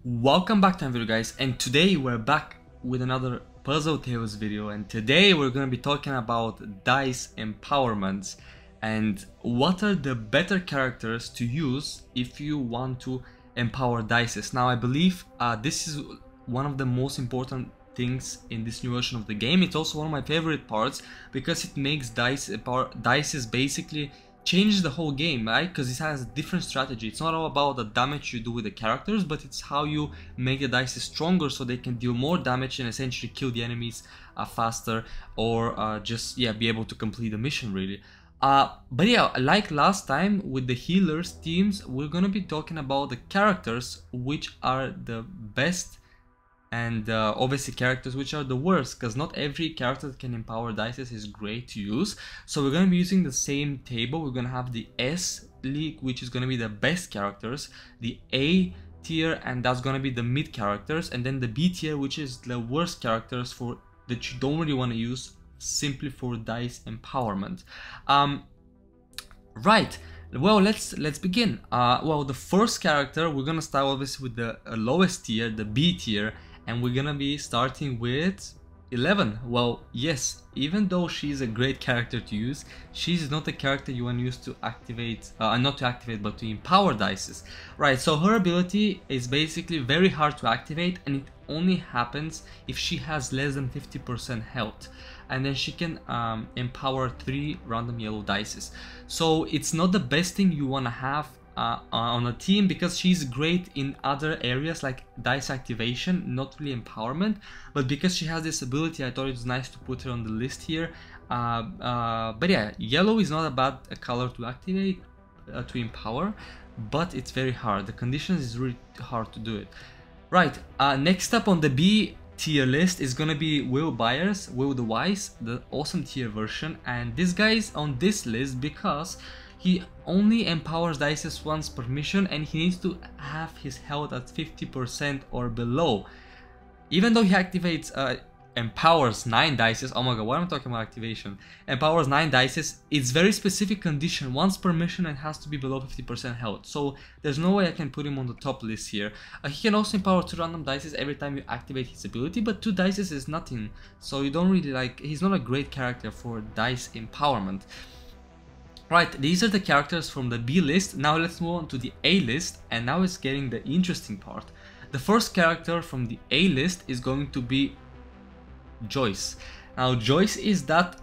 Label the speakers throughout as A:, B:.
A: Welcome back to my video, guys, and today we're back with another Puzzle Tales video, and today we're going to be talking about dice empowerments and what are the better characters to use if you want to empower dices. Now I believe this is one of the most important things in this new version of the game. It's also one of my favorite parts because it makes dices basically changes the whole game, right? Because it has a different strategy. It's not all about the damage you do with the characters, but it's how you make the dice stronger so they can deal more damage and essentially kill the enemies faster, or just be able to complete the mission really. But yeah, like last time with the healers teams, we're gonna be talking about the characters which are the best and obviously characters which are the worst, because not every character that can empower dices is great to use. So we're going to be using the same table. We're going to have the S league, which is going to be the best characters, the A tier, and that's going to be the mid characters, and then the B tier, which is the worst characters for that you don't really want to use simply for dice empowerment. Right. Well, let's begin. Well, the first character, we're gonna start obviously with the lowest tier, the B tier, and we're gonna be starting with 11. Well, yes, even though she's a great character to use, she's not a character you want to use to activate, not to activate, but to empower dices. Right, so her ability is basically very hard to activate, and it only happens if she has less than 50% health. And then she can empower 3 random yellow dices. So it's not the best thing you want to have on a team, because she's great in other areas like dice activation, not really empowerment. But because she has this ability, I thought it was nice to put her on the list here. But yeah, yellow is not a bad color to activate, to empower, but it's very hard. The conditions is really hard to do it. Right, next up on the B tier list is gonna be Will Byers, Will the Wise, the awesome tier version, and this guy is on this list because he only empowers dices once per mission, and he needs to have his health at 50% or below. Even though he activates empowers 9 dices, oh my god, why am I talking about activation? Empowers 9 dices, it's very specific condition, once per mission, and has to be below 50% health. So there's no way I can put him on the top list here. He can also empower 2 random dices every time you activate his ability, but 2 dices is nothing, so you don't really like, he's not a great character for dice empowerment. Right, these are the characters from the B list. Now let's move on to the A list, and now it's getting the interesting part. The first character from the A list is going to be Joyce. Now Joyce is that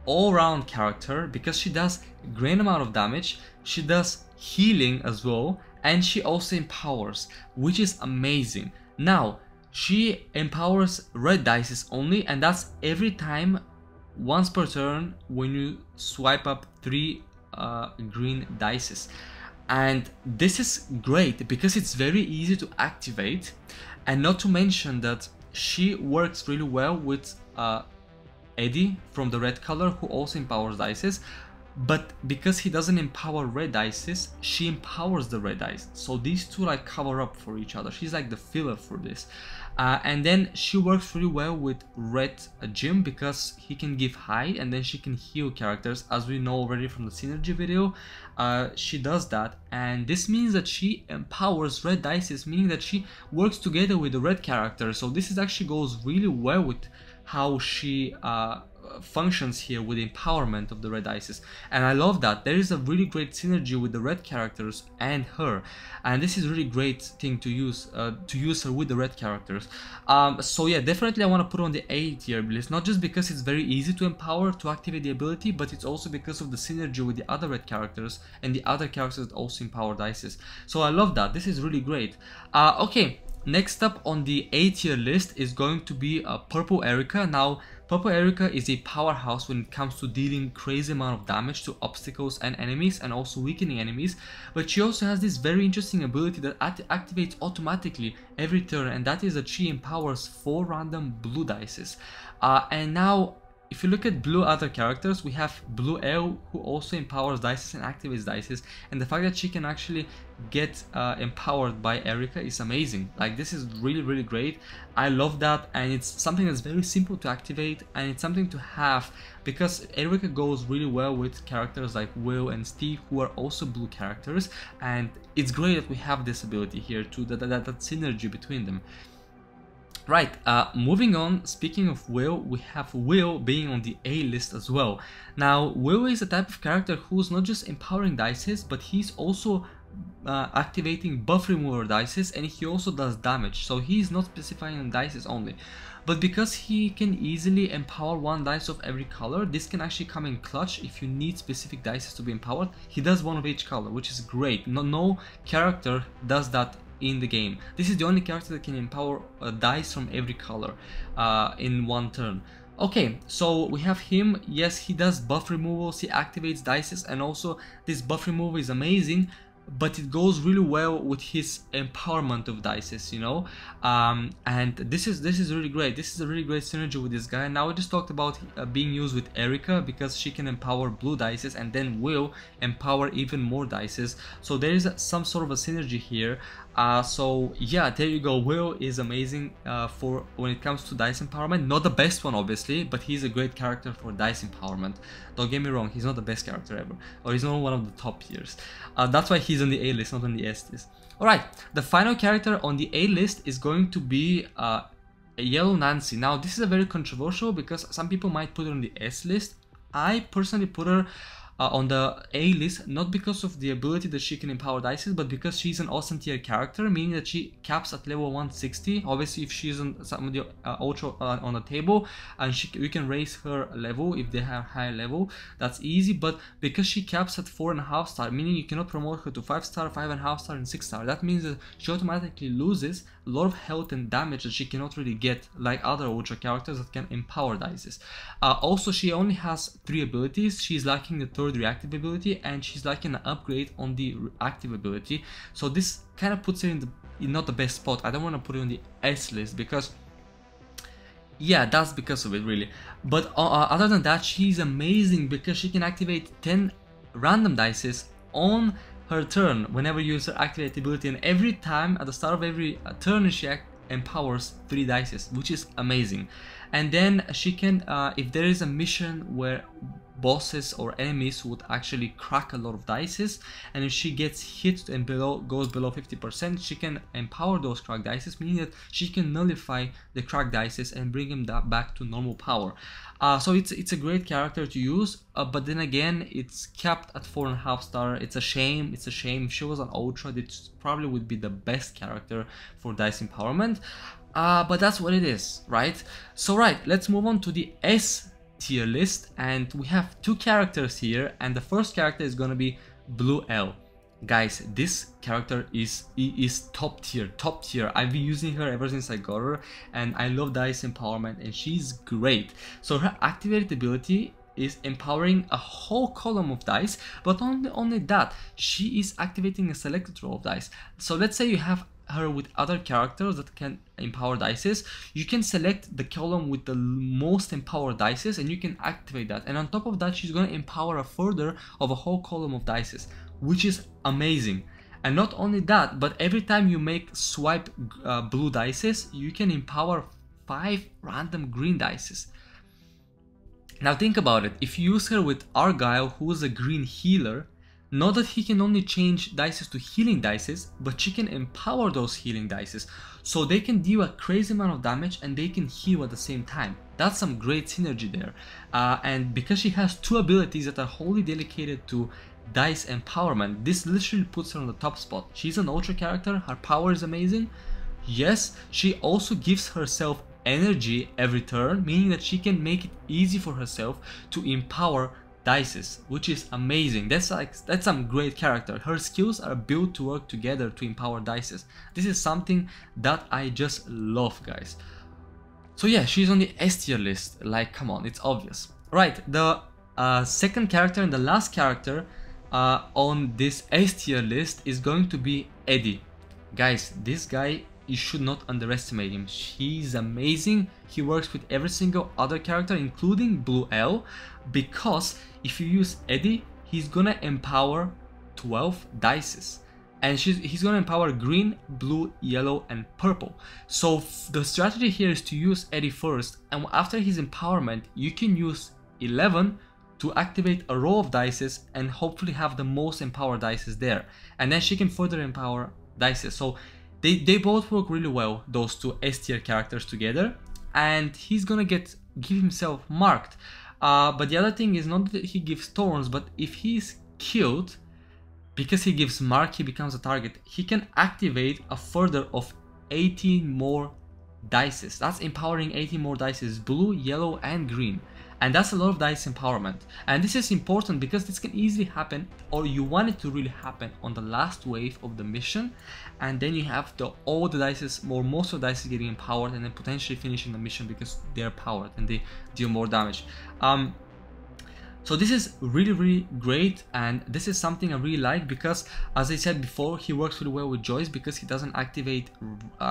A: all-round character because she does a great amount of damage, she does healing as well, and she also empowers, which is amazing. Now she empowers red dices only, and that's every time once per turn when you swipe up 3 green dices. And this is great because it's very easy to activate, and not to mention that she works really well with Eddie from the red color, who also empowers dices, but because he doesn't empower red dices, she empowers the red dice. So these two like cover up for each other. She's like the filler for this. And then she works really well with red Jim because he can give hide, and then she can heal characters, as we know already from the synergy video. She does that, and this means that she empowers red dices, meaning that she works together with the red character. So this is actually goes really well with how she functions here with the empowerment of the red dices, and I love that. There is a really great synergy with the red characters and her, and this is really great thing to use her with the red characters. So yeah, definitely I want to put her on the A tier list, not just because it's very easy to empower, to activate the ability, but it's also because of the synergy with the other red characters and the other characters that also empower dices. So I love that. This is really great. Okay, next up on the A tier list is going to be Purple Erica. Now Purple Erica is a powerhouse when it comes to dealing crazy amount of damage to obstacles and enemies, and also weakening enemies, but she also has this very interesting ability that activates automatically every turn, and that is that she empowers 4 random blue dices. And now if you look at blue other characters, we have Blue L, who also empowers dices and activates dices, and the fact that she can actually get empowered by Erica is amazing. Like, this is really great. I love that, and it's something that's very simple to activate, and it's something to have because Erica goes really well with characters like Will and Steve, who are also blue characters, and it's great that we have this ability here too, that synergy between them. Right, moving on, speaking of Will, we have Will being on the A list as well. Now, Will is a type of character who's not just empowering dices, but he's also activating buff remover dices, and he also does damage, so he's not specifying on dices only. But because he can easily empower one dice of every color, this can actually come in clutch if you need specific dices to be empowered. He does one of each color, which is great. No character does that in the game. This is the only character that can empower a dice from every color in one turn. Okay, so we have him. Yes, he does buff removals, he activates dices, and also this buff removal is amazing, but it goes really well with his empowerment of dices, you know, and this is really great. This is a really great synergy with this guy. Now we just talked about being used with Erica because she can empower blue dices and then will empower even more dices, so there is some sort of a synergy here. So yeah, there you go. Will is amazing for when it comes to dice empowerment. Not the best one obviously, but he's a great character for dice empowerment. Don't get me wrong, he's not the best character ever, or he's not one of the top tiers. That's why he's on the A list, not on the S list. Alright, the final character on the A list is going to be Yellow Nancy. Now this is a very controversial because some people might put her on the S list. I personally put her on the A list, not because of the ability that she can empower dices, but because she's an awesome tier character, meaning that she caps at level 160. Obviously, if she's on some of the ultra on the table, and we can raise her level if they have high level, that's easy. But because she caps at 4.5 star, meaning you cannot promote her to 5 star, 5.5 star, and 6 star, that means that she automatically loses a lot of health and damage that she cannot really get like other ultra characters that can empower dices. Also, she only has 3 abilities. She's lacking the third reactive ability, and she's lacking an upgrade on the active ability, so this kind of puts her in not the best spot. I don't want to put it on the S list because, yeah, that's because of it really. But other than that, she's amazing because she can activate 10 random dices on her turn whenever you use her activate ability, and every time at the start of every turn she empowers 3 dices, which is amazing. And then she can, if there is a mission where bosses or enemies would actually crack a lot of dices, and if she gets hit and goes below 50%, she can empower those cracked dices, meaning that she can nullify the cracked dices and bring them back to normal power. So it's a great character to use, but then again, it's capped at 4.5 star. It's a shame. It's a shame. If she was an ultra, it probably would be the best character for dice empowerment. But that's what it is, right? So right, let's move on to the S tier list, and we have 2 characters here, and the first character is gonna be Blue L. Guys, this character is top tier. I've been using her ever since I got her, and I love dice empowerment, and she's great. So her activated ability is empowering a whole column of dice, but not only that, she is activating a selected row of dice. So let's say you have her with other characters that can empower dices, you can select the column with the most empowered dices and you can activate that, and on top of that she's going to empower a further of a whole column of dices, which is amazing. And not only that, but every time you make swipe blue dices, you can empower 5 random green dices. Now think about it, if you use her with Argyle, who is a green healer, not that he can only change dices to healing dices, but she can empower those healing dices, so they can deal a crazy amount of damage and they can heal at the same time. That's some great synergy there. And because she has 2 abilities that are wholly dedicated to dice empowerment, this literally puts her on the top spot. She's an ultra character, her power is amazing. Yes, she also gives herself energy every turn, meaning that she can make it easy for herself to empower dices, which is amazing. That's some great character. Her skills are built to work together to empower dices. This is something that I just love, guys. So yeah, she's on the S tier list. Like, come on, it's obvious. Right, the second character and the last character on this S tier list is going to be Eddie. Guys, this guy you should not underestimate him. He's amazing. He works with every single other character, including Blue L, because if you use Eddie, he's gonna empower 12 dices. And he's gonna empower green, blue, yellow, and purple. So the strategy here is to use Eddie first, and after his empowerment, you can use 11 to activate a row of dices and hopefully have the most empowered dices there. And then she can further empower dices. So they both work really well, those two S tier characters together. And he's gonna give himself marked. But the other thing is not that he gives thorns, but if he's killed, because he gives mark, he becomes a target. He can activate a further of 18 more dices. That's empowering 18 more dices, blue, yellow, and green. And that's a lot of dice empowerment. And this is important because this can easily happen, or you want it to really happen on the last wave of the mission. And then you have all the dices, or most of the dices getting empowered, and then potentially finishing the mission because they're powered and they deal more damage. So this is really, really great, and this is something I really like because, as I said before, he works really well with Joyce because he doesn't activate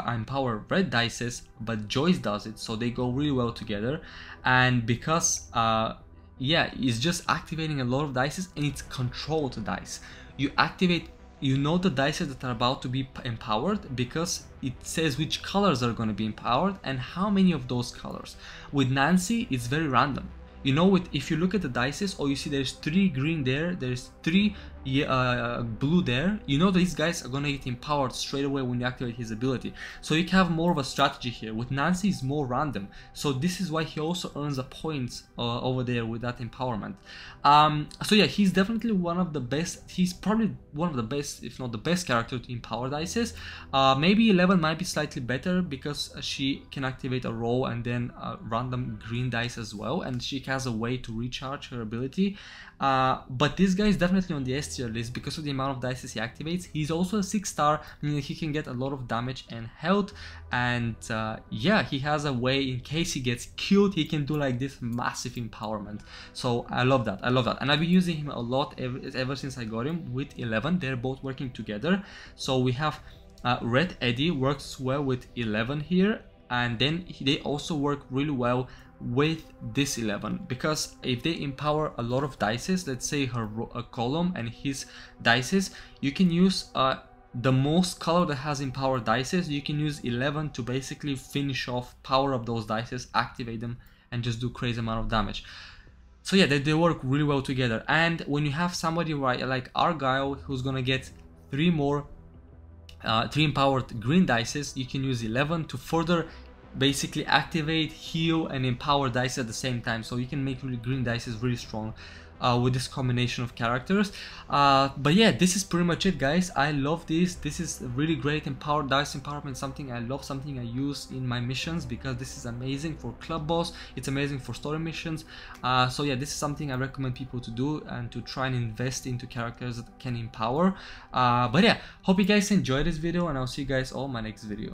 A: empower red dices, but Joyce does it, so they go really well together. And because yeah, it's just activating a lot of dices, and it's controlled dice. You activate, you know, the dices that are about to be empowered because it says which colors are going to be empowered and how many of those colors. With Nancy, it's very random. You know, if you look at the dices, or you see there's 3 green there, there's 3 blue there, you know these guys are gonna get empowered straight away when you activate his ability. So you can have more of a strategy here. With Nancy, it's more random. So this is why he also earns a point over there with that empowerment. So yeah, he's definitely one of the best. He's probably one of the best, if not the best character to empower dices. Maybe 11 might be slightly better because she can activate a row and then random green dice as well, and she has a way to recharge her ability. But this guy is definitely on the S tier list because of the amount of dice he activates. He's also a 6-star, meaning he can get a lot of damage and health. And yeah, he has a way, in case he gets killed, he can do like this massive empowerment. So I love that. I love that. And I've been using him a lot ever since I got him with 11. They're both working together. So we have Red Eddie works well with 11 here. And then they also work really well with this 11, because if they empower a lot of dices, let's say a column and his dices, you can use the most color that has empowered dices. You can use 11 to basically finish off, power up those dices, activate them, and just do crazy amount of damage. So yeah, they work really well together. And when you have somebody like Argyle who's gonna get 3 empowered green dices, you can use 11 to further basically activate, heal, and empower dice at the same time. So you can make really green dices really strong with this combination of characters. But yeah, this is pretty much it, guys. I love this. This is really great. Empowered dice empowerment, something I love, something I use in my missions because this is amazing for club boss. It's amazing for story missions. So yeah, this is something I recommend people to do and to try and invest into characters that can empower. But yeah, hope you guys enjoyed this video, and I'll see you guys all in my next video.